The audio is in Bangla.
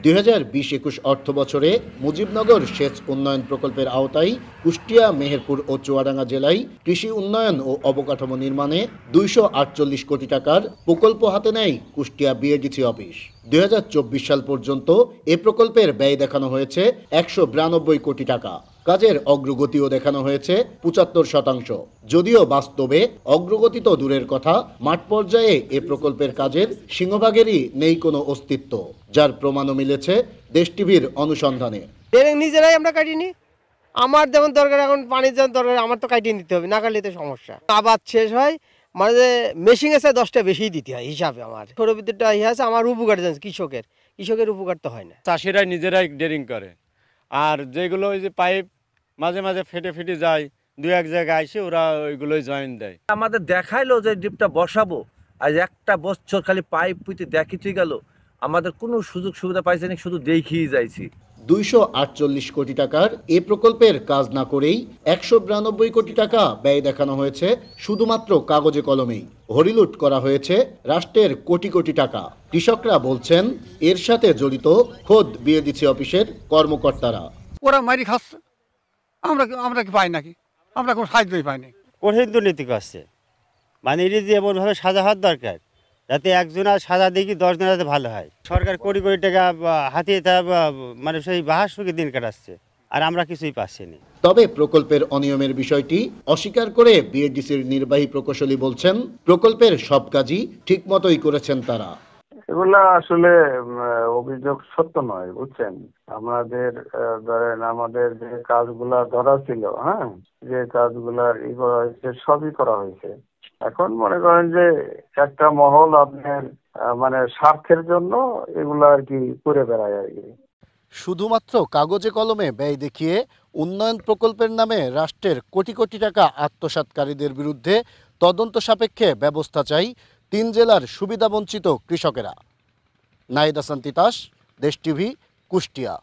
2020-21 অর্থবছরে মুজিবনগর সেচ উন্নয়ন প্রকল্পের আওতায় কুষ্টিয়া, মেহেরপুর ও চুয়াডাঙ্গা জেলায় কৃষি উন্নয়ন ও অবকাঠামো নির্মাণে 248 কোটি টাকার প্রকল্প হাতে নেয় কুষ্টিয়া বিএডিসি অফিস। 2024 সাল পর্যন্ত এ প্রকল্পের ব্যয় দেখানো হয়েছে 192 কোটি টাকা। কাজের অগ্রগতিও দেখানো হয়েছে 75%। যদিও বাস্তবে অগ্রগতি তো দূরের কথা, মাঠ পর্যায়ে এ প্রকল্পের কাজের সিংহভাগেরই নেই কোনো অস্তিত্ব, যার প্রমাণও মিলেছে দেশ টিভির অনুসন্ধানে। নিজেরাই আমরা কাটিনি। আমার যেমন দরকার, এখন পানির যেমন দরকার, আমার তো কাটিয়ে নিতে হবে, না কাটলে তো সমস্যা। আবাদ শেষ হয় মানে মেশিন এসে 10টা বেশি দিতে হয় হিসাবে। আমার সৌর বিদ্যুৎটা আছে, আমার উপকার জানছে কৃষকের উপকার তো হয় না। চাষিরাই নিজেরাই ড্রিলিং করে, আর যেগুলো ওই যে পাইপ মাঝে মাঝে ফেটে যায়, দু এক জায়গায় এসে ওরা ওইগুলোই জয়েন দেয়। আমাদের দেখাইলো যে ডিপটা বসাবো, আজ একটা বছর খালি পাইপ পুঁতে দেখিতে গেল, আমাদের কোনো সুযোগ সুবিধা পাইছে না, শুধু দেখিয়ে যাইছি। 248 কোটি টাকার এ প্রকল্পের কাজ না করেই 192 কোটি টাকা ব্যয় দেখানো হয়েছে শুধুমাত্র কাগজে কলমেই। হরিলুট করা হয়েছে রাষ্ট্রের কোটি কোটি টাকা। কৃষকরা বলছেন এর সাথে জড়িত খোদ বিএডিসি অফিসের কর্মকর্তারা। ওরা মারি খাচ্ছে, আমরা কি পাই নাকি? আমরা কোনো সাহায্যই পাইনি। কঠিন দুর্নীতি করছে, মানে এটি যে এমনভাবে সাজা হওয়ার দরকার যাতে একজন আর সাজা দেখি 10 জন যাতে ভালো হয়। সরকার কোটি কোটি টাকা হাতিয়ে মানে সেই বাহার সুখে দিন কাটাচ্ছে, আর আমরা কিছুই পাচ্ছি না। তবে প্রকল্পের অনিয়মের বিষয়টি অস্বীকার করে বিএডিসির নির্বাহী প্রকৌশলী বলছেন প্রকল্পের সব কাজই ঠিক মতোই করেছেন তারা। এগুলা আসলে অভিযোগ সত্য নয়, বুঝছেন। আমাদের ধরেন আমাদের যে কাজগুলা ধরা ছিল, যে কাজগুলার ই করা হয়েছে সবই করা হয়েছে। এখন মনে করেন যে একটা মহল আপনার মানে স্বার্থের জন্য এগুলা আর কি করে বেড়ায় আর কি। শুধুমাত্র কাগজে কলমে ব্যয় দেখিয়ে উন্নয়ন প্রকল্পের নামে রাষ্ট্রের কোটি কোটি টাকা আত্মসাৎকারীদের বিরুদ্ধে তদন্ত সাপেক্ষে ব্যবস্থা চাই 3 জেলার সুবিধাবঞ্চিত কৃষকেরা। নাহিদ হাসান তিতাস, দেশ টিভি, কুষ্টিয়া।